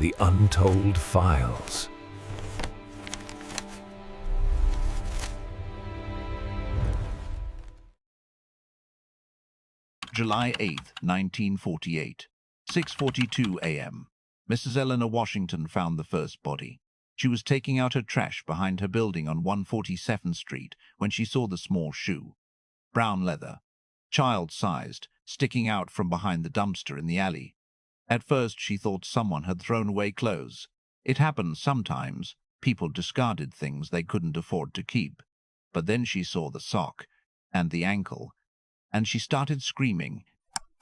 The Untold Files. July 8, 1948, 6:42 a.m. Mrs. Eleanor Washington found the first body. She was taking out her trash behind her building on 147th Street when she saw the small shoe. Brown leather, child-sized, sticking out from behind the dumpster in the alley. At first she thought someone had thrown away clothes. It happened sometimes. People discarded things they couldn't afford to keep. But then she saw the sock and the ankle, and she started screaming.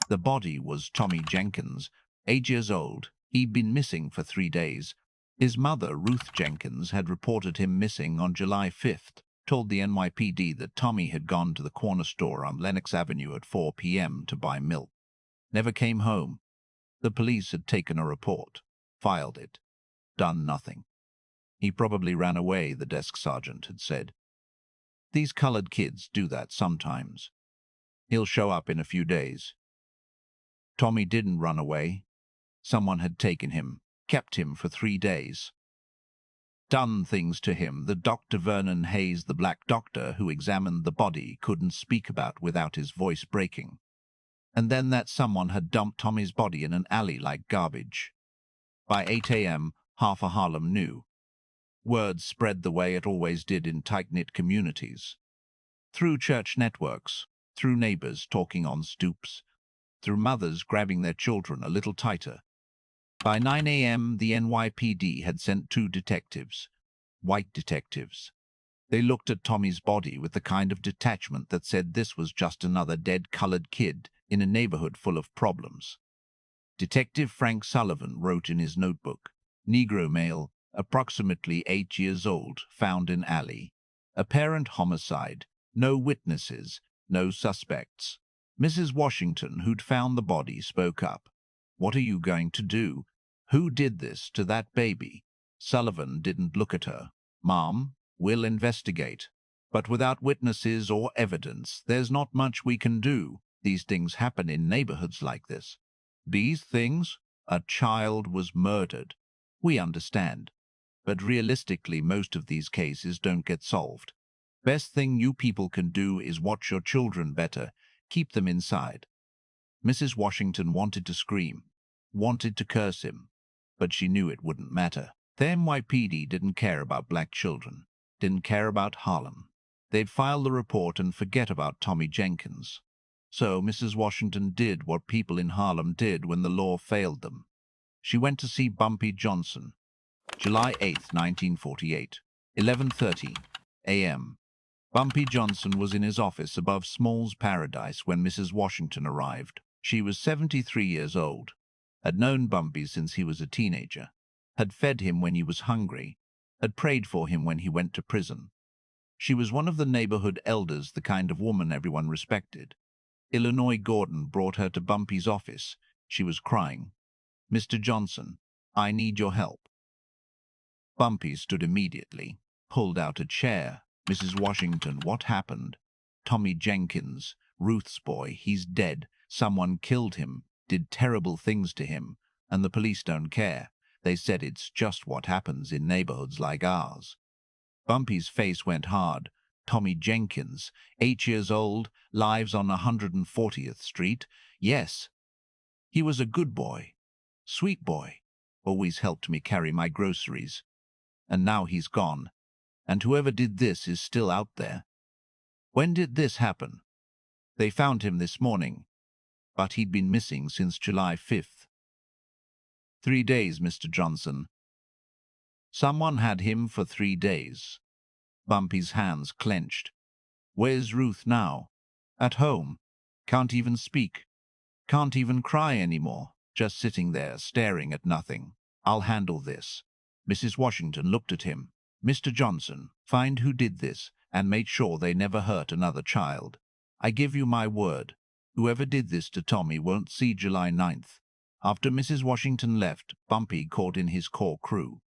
The body was Tommy Jenkins, 8 years old. He'd been missing for 3 days. His mother, Ruth Jenkins, had reported him missing on July 5th, told the NYPD that Tommy had gone to the corner store on Lenox Avenue at 4 p.m. to buy milk. Never came home. The police had taken a report, filed it, done nothing. He probably ran away, the desk sergeant had said. These colored kids do that sometimes. He'll show up in a few days. Tommy didn't run away. Someone had taken him, kept him for 3 days. Done things to him that Dr. Vernon Hayes, the black doctor who examined the body, couldn't speak about without his voice breaking. And then that someone had dumped Tommy's body in an alley like garbage. By 8 a.m., half of Harlem knew. Word spread the way it always did in tight-knit communities. Through church networks, through neighbors talking on stoops, through mothers grabbing their children a little tighter. By 9 a.m., the NYPD had sent 2 detectives, white detectives. They looked at Tommy's body with the kind of detachment that said this was just another dead colored kid in a neighborhood full of problems. Detective Frank Sullivan wrote in his notebook, Negro male, approximately 8 years old, found in alley. Apparent homicide, no witnesses, no suspects. Mrs. Washington, who'd found the body, spoke up. What are you going to do? Who did this to that baby? Sullivan didn't look at her. Mom, we'll investigate. But without witnesses or evidence, there's not much we can do. These things happen in neighborhoods like this. These things? A child was murdered. We understand. But realistically, most of these cases don't get solved. Best thing you people can do is watch your children better. Keep them inside. Mrs. Washington wanted to scream, wanted to curse him, but she knew it wouldn't matter. The NYPD didn't care about black children, didn't care about Harlem. They'd file the report and forget about Tommy Jenkins. So Mrs. Washington did what people in Harlem did when the law failed them. She went to see Bumpy Johnson. July 8, 1948, 11:30 a.m. Bumpy Johnson was in his office above Small's Paradise when Mrs. Washington arrived. She was 73 years old, had known Bumpy since he was a teenager, had fed him when he was hungry, had prayed for him when he went to prison. She was one of the neighborhood elders, the kind of woman everyone respected. Illinois Gordon brought her to Bumpy's office. She was crying. Mr. Johnson, I need your help. Bumpy stood immediately, pulled out a chair. Mrs. Washington, what happened? Tommy Jenkins, Ruth's boy, he's dead. Someone killed him, did terrible things to him, and the police don't care. They said it's just what happens in neighborhoods like ours. Bumpy's face went hard. Tommy Jenkins, 8 years old, lives on 140th Street. Yes. He was a good boy, sweet boy, always helped me carry my groceries. And now he's gone. And whoever did this is still out there. When did this happen? They found him this morning, but he'd been missing since July 5th. 3 days, Mr. Johnson. Someone had him for 3 days. Bumpy's hands clenched. Where's Ruth now? At home. Can't even speak. Can't even cry anymore. Just sitting there, staring at nothing. I'll handle this. Mrs. Washington looked at him. Mr. Johnson, find who did this, and make sure they never hurt another child. I give you my word. Whoever did this to Tommy won't see July 9th. After Mrs. Washington left, Bumpy called in his core crew.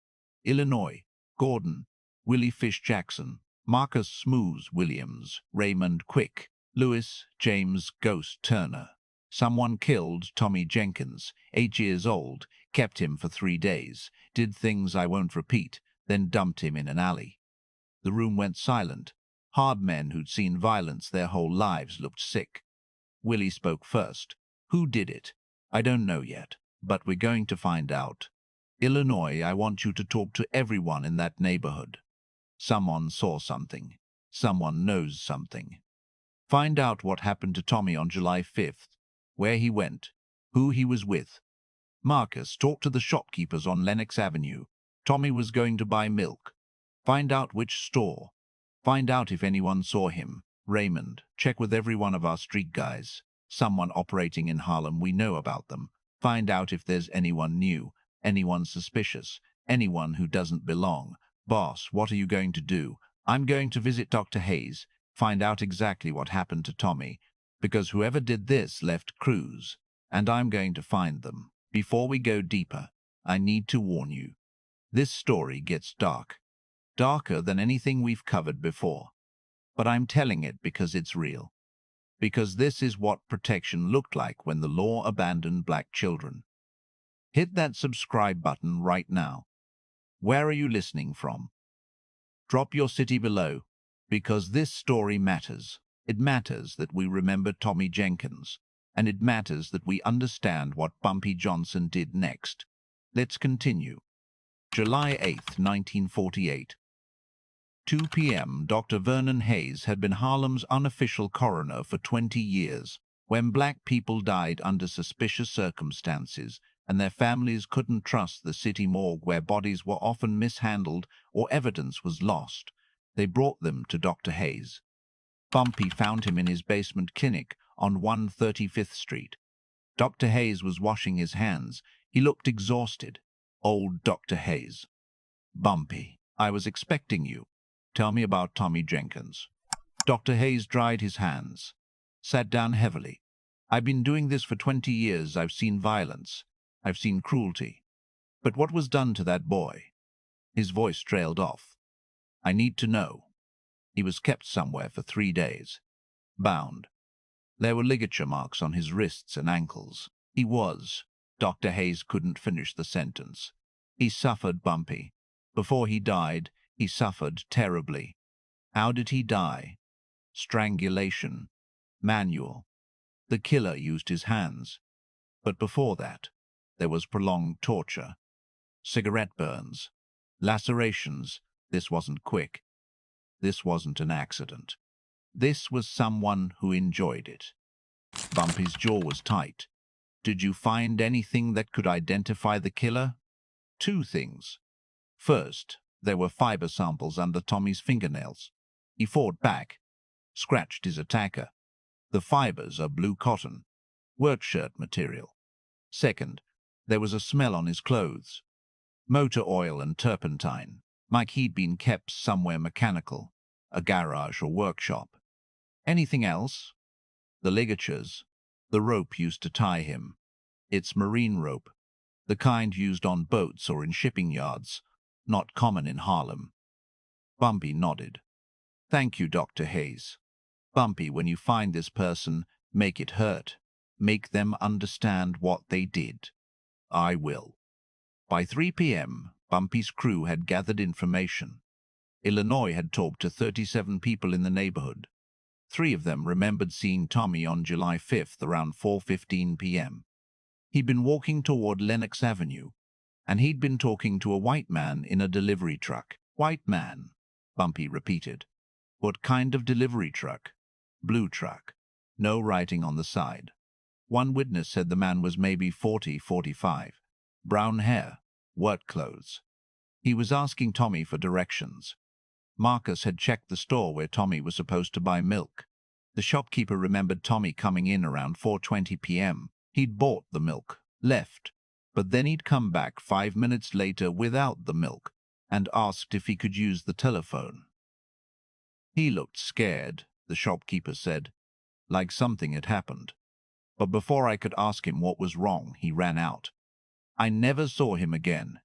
Illinois, Gordon, Willie Fish Jackson, Marcus Smooth Williams, Raymond Quick, Lewis James Ghost Turner. Someone killed Tommy Jenkins, 8 years old. kept him for 3 days, did things I won't repeat, then dumped him in an alley. The room went silent. Hard men who'd seen violence their whole lives looked sick. Willie spoke first. Who did it? I don't know yet, but we're going to find out. Illinois, I want you to talk to everyone in that neighborhood. Someone saw something. Someone knows something. Find out what happened to Tommy on July 5th, where he went, who he was with. Marcus, talk to the shopkeepers on Lenox Avenue. Tommy was going to buy milk. Find out which store. Find out if anyone saw him. Raymond, check with every one of our street guys. Someone operating in Harlem, we know about them. Find out if there's anyone new, anyone suspicious, anyone who doesn't belong. Boss, what are you going to do? I'm going to visit Dr. Hayes, find out exactly what happened to Tommy, because whoever did this left clues, and I'm going to find them. Before we go deeper, I need to warn you. This story gets dark. Darker than anything we've covered before. But I'm telling it because it's real. Because this is what protection looked like when the law abandoned black children. Hit that subscribe button right now. Where are you listening from? Drop your city below, because this story matters. It matters that we remember Tommy Jenkins, and it matters that we understand what Bumpy Johnson did next. Let's continue. July 8th, 1948. 2 p.m. Dr. Vernon Hayes had been Harlem's unofficial coroner for 20 years. When black people died under suspicious circumstances and their families couldn't trust the city morgue where bodies were often mishandled or evidence was lost, they brought them to Dr. Hayes. Bumpy found him in his basement clinic on 135th Street. Dr. Hayes was washing his hands. He looked exhausted. Old Dr. Hayes. Bumpy, I was expecting you. Tell me about Tommy Jenkins. Dr. Hayes dried his hands, sat down heavily. I've been doing this for 20 years. I've seen violence. I've seen cruelty. But what was done to that boy? His voice trailed off. I need to know. He was kept somewhere for 3 days. Bound. There were ligature marks on his wrists and ankles. He was. Dr. Hayes couldn't finish the sentence. He suffered, Bumpy. Before he died, he suffered terribly. How did he die? Strangulation. Manual. The killer used his hands. But before that, there was prolonged torture. Cigarette burns. Lacerations. This wasn't quick. This wasn't an accident. This was someone who enjoyed it. Bumpy's jaw was tight. Did you find anything that could identify the killer? 2 things. First, there were fiber samples under Tommy's fingernails. He fought back, scratched his attacker. The fibers are blue cotton, work shirt material. Second, there was a smell on his clothes. Motor oil and turpentine, like he'd been kept somewhere mechanical, a garage or workshop. Anything else? The ligatures, the rope used to tie him. It's marine rope, the kind used on boats or in shipping yards, not common in Harlem. Bumpy nodded. Thank you, Dr. Hayes. Bumpy, when you find this person, make it hurt. Make them understand what they did. I will. By 3 p.m., Bumpy's crew had gathered information. Illinois had talked to 37 people in the neighborhood. 3 of them remembered seeing Tommy on July 5th around 4:15 p.m. He'd been walking toward Lenox Avenue, and he'd been talking to a white man in a delivery truck. White man, Bumpy repeated. What kind of delivery truck? Blue truck. No writing on the side. One witness said the man was maybe 40, 45. Brown hair, work clothes. He was asking Tommy for directions. Marcus had checked the store where Tommy was supposed to buy milk. The shopkeeper remembered Tommy coming in around 4:20 p.m. He'd bought the milk, left, but then he'd come back 5 minutes later without the milk and asked if he could use the telephone. He looked scared, the shopkeeper said, like something had happened. But before I could ask him what was wrong, he ran out. I never saw him again.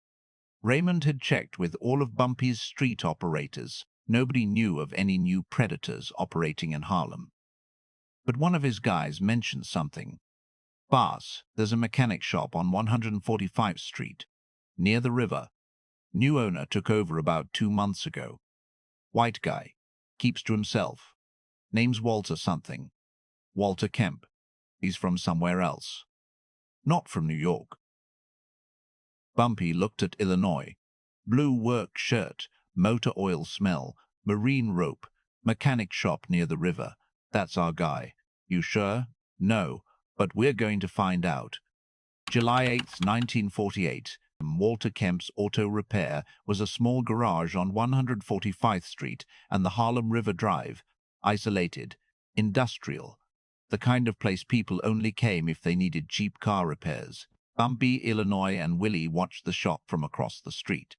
Raymond had checked with all of Bumpy's street operators. Nobody knew of any new predators operating in Harlem. But one of his guys mentioned something. Boss, there's a mechanic shop on 145th Street, near the river. New owner took over about 2 months ago. White guy. Keeps to himself. Name's Walter something. Walter Kemp. He's from somewhere else. Not from New York. Bumpy looked at Illinois. Blue work shirt, motor oil smell, marine rope, mechanic shop near the river. That's our guy. You sure? No, but we're going to find out. July 8th, 1948. Walter Kemp's Auto Repair was a small garage on 145th Street and the Harlem River Drive. Isolated. Industrial. The kind of place people only came if they needed cheap car repairs. Bumpy, Illinois, and Willie watched the shop from across the street.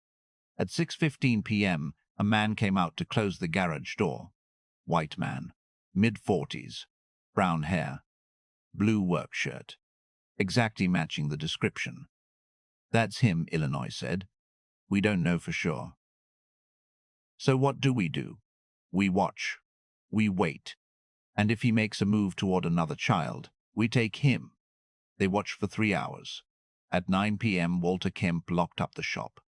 At 6:15 p.m., a man came out to close the garage door. White man. Mid-40s. Brown hair. Blue work shirt. Exactly matching the description. That's him, Illinois said. We don't know for sure. So what do? We watch. We wait. And if he makes a move toward another child, we take him. They watched for 3 hours. At 9 p.m., Walter Kemp locked up the shop.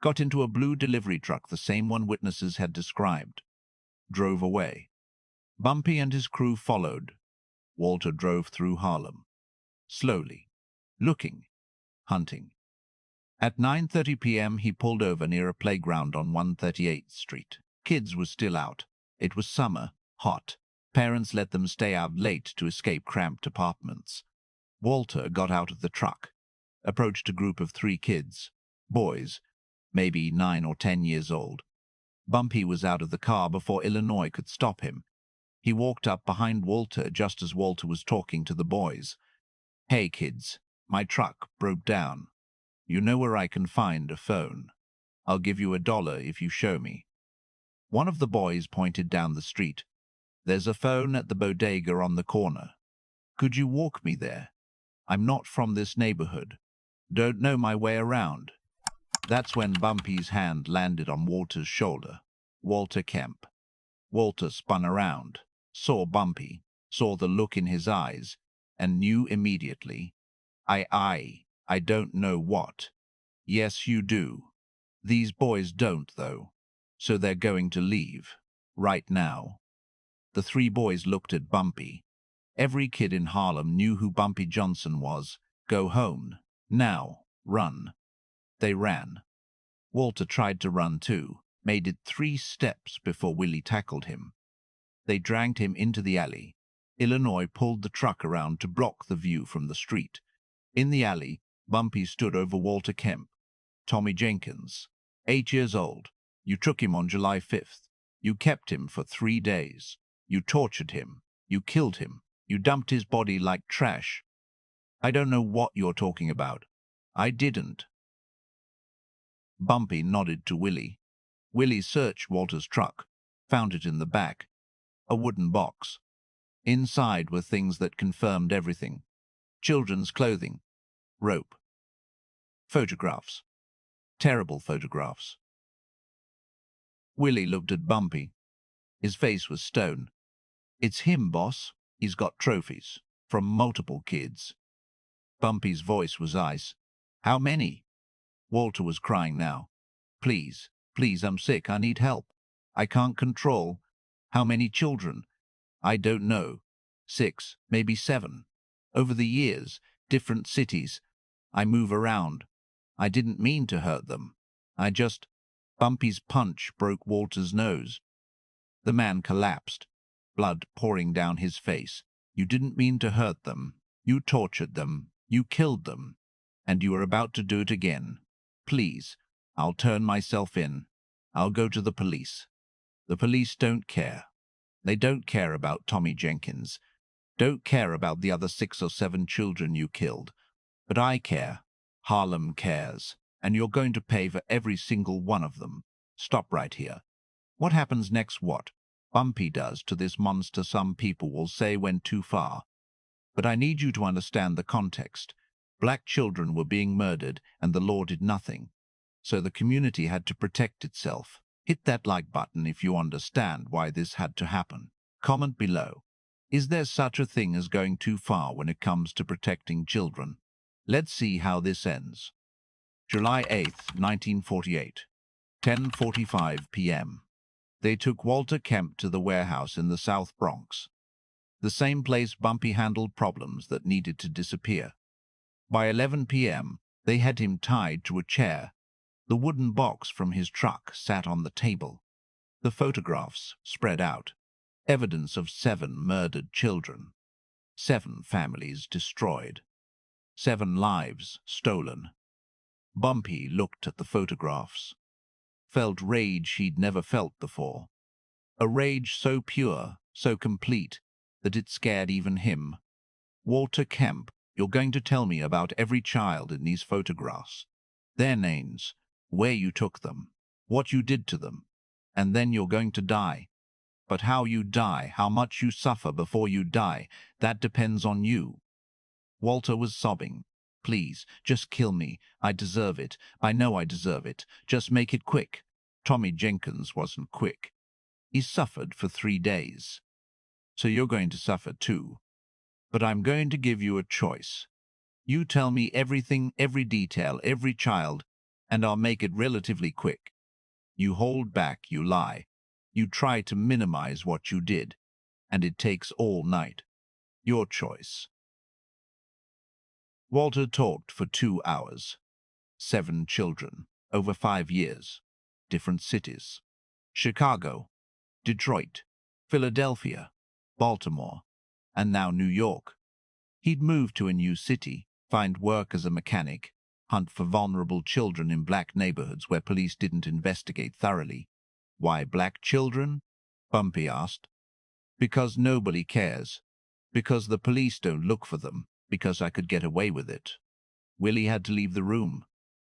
Got into a blue delivery truck, the same one witnesses had described. Drove away. Bumpy and his crew followed. Walter drove through Harlem. Slowly. Looking. Hunting. At 9:30 p.m., he pulled over near a playground on 138th Street. Kids were still out. It was summer, hot. Parents let them stay out late to escape cramped apartments. Walter got out of the truck, approached a group of 3 kids, boys, maybe 9 or 10 years old. Bumpy was out of the car before Illinois could stop him. He walked up behind Walter just as Walter was talking to the boys. Hey kids, my truck broke down. You know where I can find a phone? I'll give you $1 if you show me. One of the boys pointed down the street. There's a phone at the bodega on the corner. Could you walk me there? I'm not from this neighborhood. Don't know my way around. That's when Bumpy's hand landed on Walter's shoulder. Walter Kemp. Walter spun around, saw Bumpy, saw the look in his eyes, and knew immediately. I don't know what. Yes, you do. These boys don't, though. So they're going to leave. Right now. The 3 boys looked at Bumpy. Every kid in Harlem knew who Bumpy Johnson was. Go home. Now. Run. They ran. Walter tried to run too, made it 3 steps before Willie tackled him. They dragged him into the alley. Illinois pulled the truck around to block the view from the street. In the alley, Bumpy stood over Walter Kemp. Tommy Jenkins, 8 years old. You took him on July 5th. You kept him for 3 days. You tortured him. You killed him. You dumped his body like trash. I don't know what you're talking about. I didn't. Bumpy nodded to Willie. Willie searched Walter's truck, found it in the back. A wooden box. Inside were things that confirmed everything. Children's clothing. Rope. Photographs. Terrible photographs. Willie looked at Bumpy. His face was stone. It's him, boss. He's got trophies. From multiple kids. Bumpy's voice was ice. How many? Walter was crying now. Please, please, I'm sick. I need help. I can't control. How many children? I don't know. 6, maybe 7. Over the years, different cities. I move around. I didn't mean to hurt them. Bumpy's punch broke Walter's nose. The man collapsed, blood pouring down his face. You didn't mean to hurt them. You tortured them. You killed them. And you are about to do it again. Please, I'll turn myself in. I'll go to the police. The police don't care. They don't care about Tommy Jenkins. Don't care about the other 6 or 7 children you killed. But I care. Harlem cares. And you're going to pay for every single one of them. Stop right here. What happens next? What Bumpy does to this monster some people will say went too far. But I need you to understand the context. Black children were being murdered and the law did nothing. So the community had to protect itself. Hit that like button if you understand why this had to happen. Comment below. Is there such a thing as going too far when it comes to protecting children? Let's see how this ends. July 8th, 1948, 10:45 p.m. They took Walter Kemp to the warehouse in the South Bronx, the same place Bumpy handled problems that needed to disappear. By 11 p.m., they had him tied to a chair. The wooden box from his truck sat on the table. The photographs spread out. Evidence of 7 murdered children. 7 families destroyed. 7 lives stolen. Bumpy looked at the photographs. Felt rage he'd never felt before. A rage so pure, so complete, that it scared even him. Walter Kemp, you're going to tell me about every child in these photographs. Their names, where you took them, what you did to them, and then you're going to die. But how you die, how much you suffer before you die, that depends on you. Walter was sobbing. Please, just kill me. I deserve it. I know I deserve it. Just make it quick. Tommy Jenkins wasn't quick. He suffered for 3 days. So you're going to suffer too. But I'm going to give you a choice. You tell me everything, every detail, every child, and I'll make it relatively quick. You hold back, you lie. You try to minimize what you did, and it takes all night. Your choice. Walter talked for 2 hours. 7 children, over 5 years. Different cities. Chicago, Detroit, Philadelphia, Baltimore, and now New York. He'd move to a new city, find work as a mechanic, hunt for vulnerable children in black neighborhoods where police didn't investigate thoroughly. Why black children? Bumpy asked. Because nobody cares. Because the police don't look for them. Because I could get away with it. Willie had to leave the room.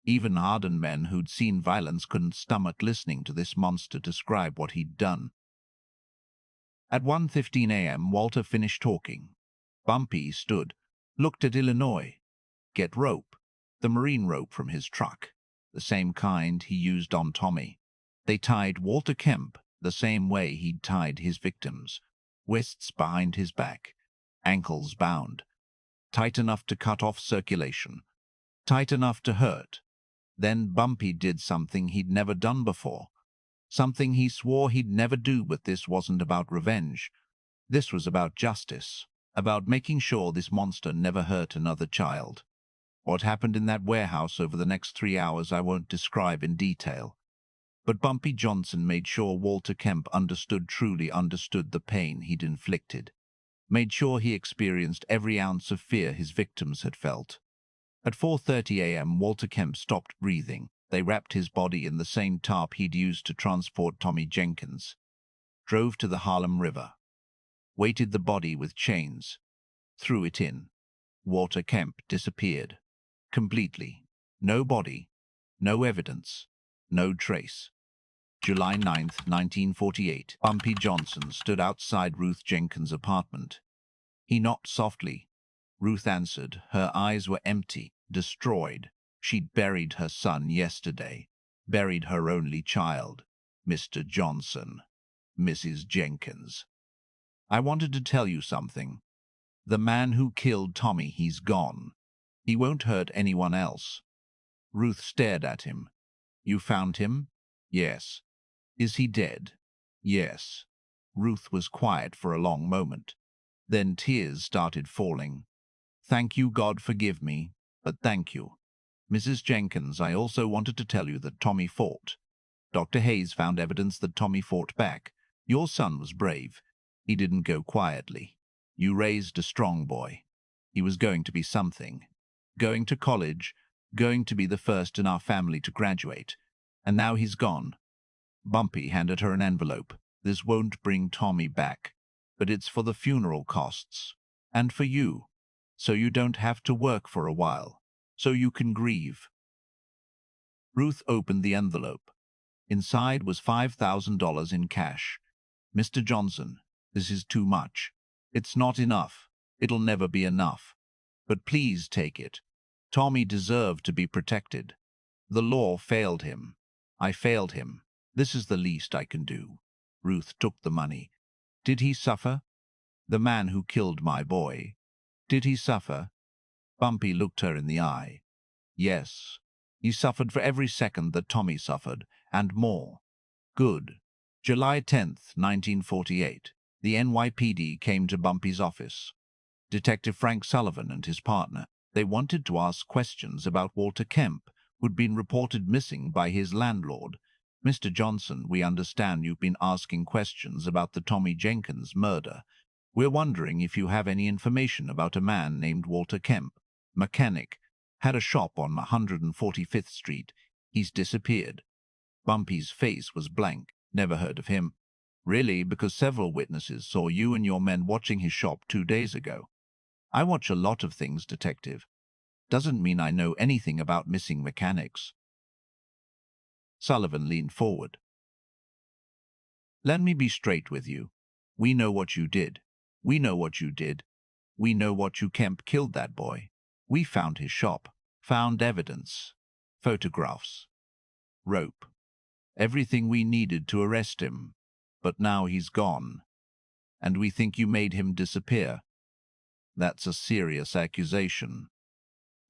Even hardened men who'd seen violence couldn't stomach listening to this monster describe what he'd done. At 1:15 a.m., Walter finished talking. Bumpy stood, looked at Illinois. Get rope. The marine rope from his truck. The same kind he used on Tommy. They tied Walter Kemp the same way he'd tied his victims. Wrists behind his back. Ankles bound. Tight enough to cut off circulation. Tight enough to hurt. Then Bumpy did something he'd never done before. Something he swore he'd never do, but this wasn't about revenge. This was about justice. About making sure this monster never hurt another child. What happened in that warehouse over the next 3 hours I won't describe in detail. But Bumpy Johnson made sure Walter Kemp truly understood the pain he'd inflicted. Made sure he experienced every ounce of fear his victims had felt. At 4:30 a.m., Walter Kemp stopped breathing. They wrapped his body in the same tarp he'd used to transport Tommy Jenkins. Drove to the Harlem River. Weighted the body with chains. Threw it in. Walter Kemp disappeared. Completely. No body. No evidence. No trace. July 9th, 1948. Bumpy Johnson stood outside Ruth Jenkins' apartment. He knocked softly. Ruth answered. Her eyes were empty, destroyed. She'd buried her son yesterday. Buried her only child. Mr. Johnson. Mrs. Jenkins. I wanted to tell you something. The man who killed Tommy, he's gone. He won't hurt anyone else. Ruth stared at him. You found him? Yes. Is he dead? Yes. Ruth was quiet for a long moment. Then tears started falling. Thank you, God forgive me, but thank you. Mrs. Jenkins, I also wanted to tell you that Tommy fought. Dr. Hayes found evidence that Tommy fought back. Your son was brave. He didn't go quietly. You raised a strong boy. He was going to be something. Going to college, going to be the first in our family to graduate. And now he's gone. Bumpy handed her an envelope. This won't bring Tommy back, but it's for the funeral costs. And for you. So you don't have to work for a while. So you can grieve. Ruth opened the envelope. Inside was $5,000 in cash. Mr. Johnson, this is too much. It's not enough. It'll never be enough. But please take it. Tommy deserved to be protected. The law failed him. I failed him. This is the least I can do. Ruth took the money. Did he suffer? The man who killed my boy. Did he suffer? Bumpy looked her in the eye. Yes. He suffered for every second that Tommy suffered, and more. Good. July 10th, 1948. The NYPD came to Bumpy's office. Detective Frank Sullivan and his partner. They wanted to ask questions about Walter Kemp, who'd been reported missing by his landlord. Mr. Johnson, we understand you've been asking questions about the Tommy Jenkins murder. We're wondering if you have any information about a man named Walter Kemp, mechanic, had a shop on 145th Street. He's disappeared. Bumpy's face was blank. Never heard of him. Really, because several witnesses saw you and your men watching his shop 2 days ago. I watch a lot of things, detective. Doesn't mean I know anything about missing mechanics. Sullivan leaned forward. Let me be straight with you. We know what you did. We know what you did. We know what you Kemp killed that boy. We found his shop. Found evidence. Photographs. Rope. Everything we needed to arrest him. But now he's gone. And we think you made him disappear. That's a serious accusation.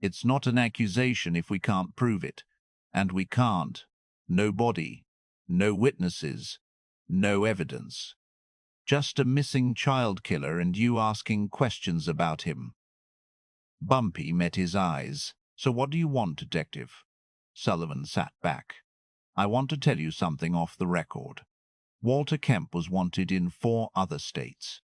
It's not an accusation if we can't prove it. And we can't. No body. No witnesses. No evidence. Just a missing child killer and you asking questions about him. Bumpy met his eyes. So what do you want, detective? Sullivan sat back. I want to tell you something off the record. Walter Kemp was wanted in 4 other states.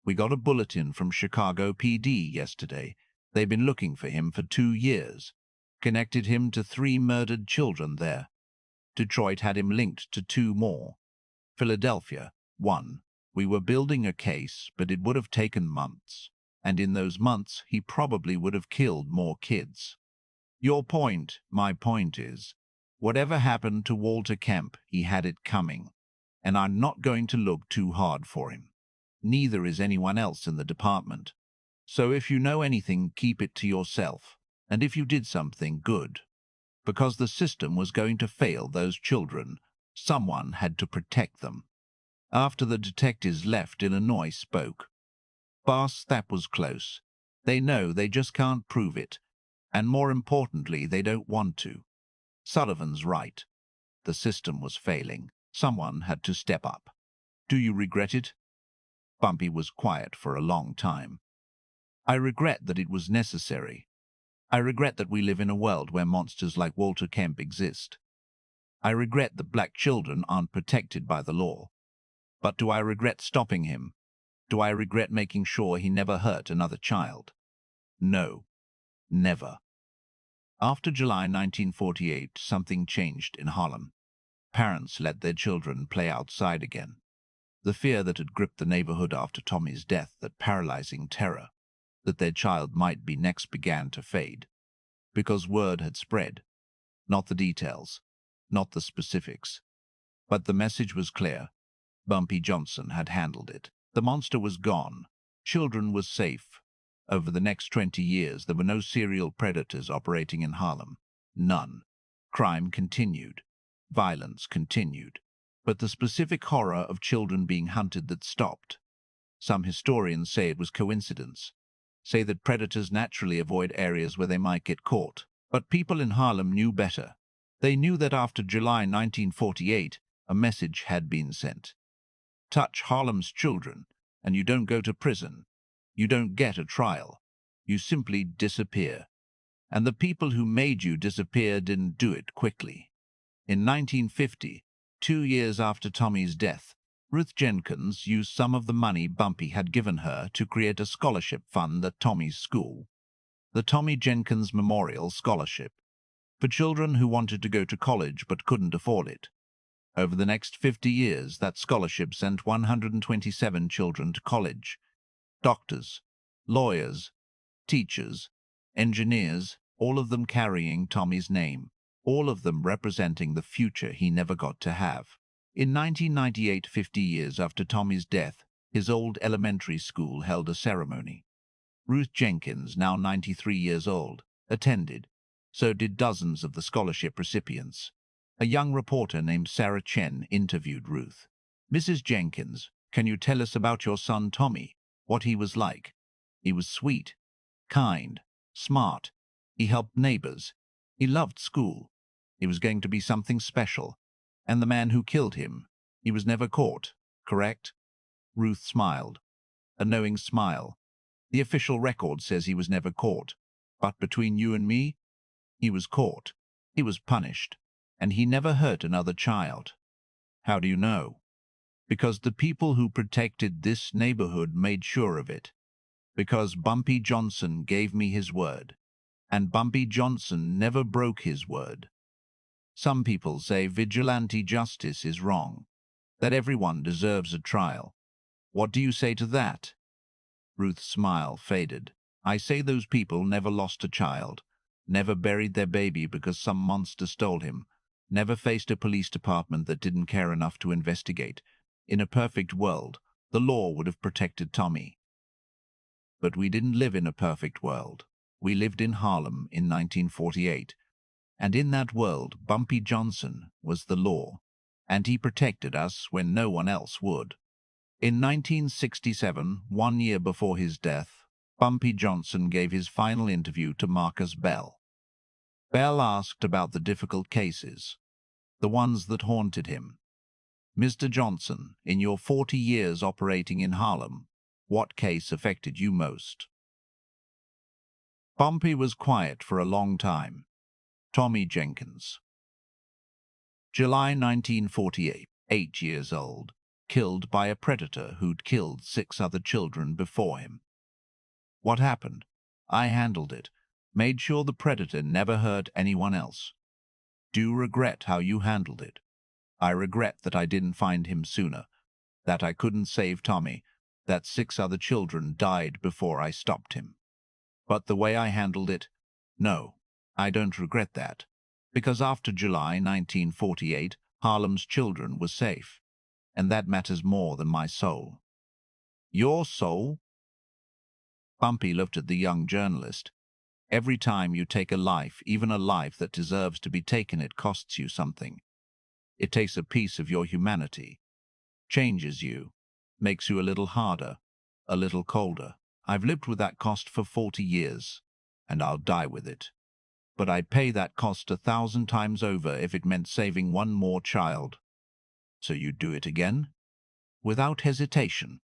We got a bulletin from Chicago PD yesterday. They've been looking for him for 2 years. Connected him to 3 murdered children there. Detroit had him linked to 2 more. Philadelphia, 1. We were building a case, but it would have taken months. And in those months, he probably would have killed more kids. Your point, my point is, whatever happened to Walter Kemp, he had it coming. And I'm not going to look too hard for him. Neither is anyone else in the department. So if you know anything, keep it to yourself. And if you did something, good. Because the system was going to fail those children, someone had to protect them. After the detectives left, Illinois spoke. Boss, that was close. They know they just can't prove it. And more importantly, they don't want to. Sullivan's right. The system was failing. Someone had to step up. Do you regret it? Bumpy was quiet for a long time. I regret that it was necessary. I regret that we live in a world where monsters like Walter Kemp exist. I regret that black children aren't protected by the law. But do I regret stopping him? Do I regret making sure he never hurt another child? No, never. After July 1948, something changed in Harlem. Parents let their children play outside again. The fear that had gripped the neighborhood after Tommy's death, that paralyzing terror, that their child might be next, began to fade. Because word had spread. Not the details, not the specifics. But the message was clear. Bumpy Johnson had handled it. The monster was gone. Children were safe. Over the next 20 years, there were no serial predators operating in Harlem. None. Crime continued. Violence continued. But the specific horror of children being hunted that stopped. Some historians say it was coincidence. Say that predators naturally avoid areas where they might get caught. But people in Harlem knew better. They knew that after July 1948, a message had been sent. Touch Harlem's children, and you don't go to prison. You don't get a trial. You simply disappear. And the people who made you disappear didn't do it quickly. In 1950, 2 years after Tommy's death, Ruth Jenkins used some of the money Bumpy had given her to create a scholarship fund at Tommy's school, the Tommy Jenkins Memorial Scholarship, for children who wanted to go to college but couldn't afford it. Over the next 50 years, that scholarship sent 127 children to college. Doctors, lawyers, teachers, engineers, all of them carrying Tommy's name, all of them representing the future he never got to have. In 1998, 50 years after Tommy's death, his old elementary school held a ceremony. Ruth Jenkins, now 93 years old, attended. So did dozens of the scholarship recipients. A young reporter named Sarah Chen interviewed Ruth. Mrs. Jenkins, can you tell us about your son Tommy? what he was like. He was sweet, kind, smart. He helped neighbors. He loved school. He was going to be something special. And the man who killed him, he was never caught, correct? Ruth smiled. A knowing smile. The official record says he was never caught. But between you and me, he was caught. He was punished. And he never hurt another child. How do you know? Because the people who protected this neighborhood made sure of it. Because Bumpy Johnson gave me his word. And Bumpy Johnson never broke his word. Some people say vigilante justice is wrong, that everyone deserves a trial. What do you say to that? Ruth's smile faded. I say those people never lost a child, never buried their baby because some monster stole him, never faced a police department that didn't care enough to investigate. In a perfect world, the law would have protected Tommy. But we didn't live in a perfect world. We lived in Harlem in 1948. And in that world, Bumpy Johnson was the law, and he protected us when no one else would. In 1967, 1 year before his death, Bumpy Johnson gave his final interview to Marcus Bell. Bell asked about the difficult cases, the ones that haunted him. Mr. Johnson, in your 40 years operating in Harlem, what case affected you most? Bumpy was quiet for a long time. Tommy Jenkins. July 1948, 8 years old, killed by a predator who'd killed 6 other children before him. What happened? I handled it, made sure the predator never hurt anyone else. Do you regret how you handled it? I regret that I didn't find him sooner, that I couldn't save Tommy, that 6 other children died before I stopped him. But the way I handled it? No, I don't regret that, because after July 1948, Harlem's children were safe, and that matters more than my soul. Your soul? Bumpy looked at the young journalist. Every time you take a life, even a life that deserves to be taken, it costs you something. It takes a piece of your humanity, changes you, makes you a little harder, a little colder. I've lived with that cost for 40 years, and I'll die with it. But I'd pay that cost 1,000 times over if it meant saving one more child. So you'd do it again? Without hesitation.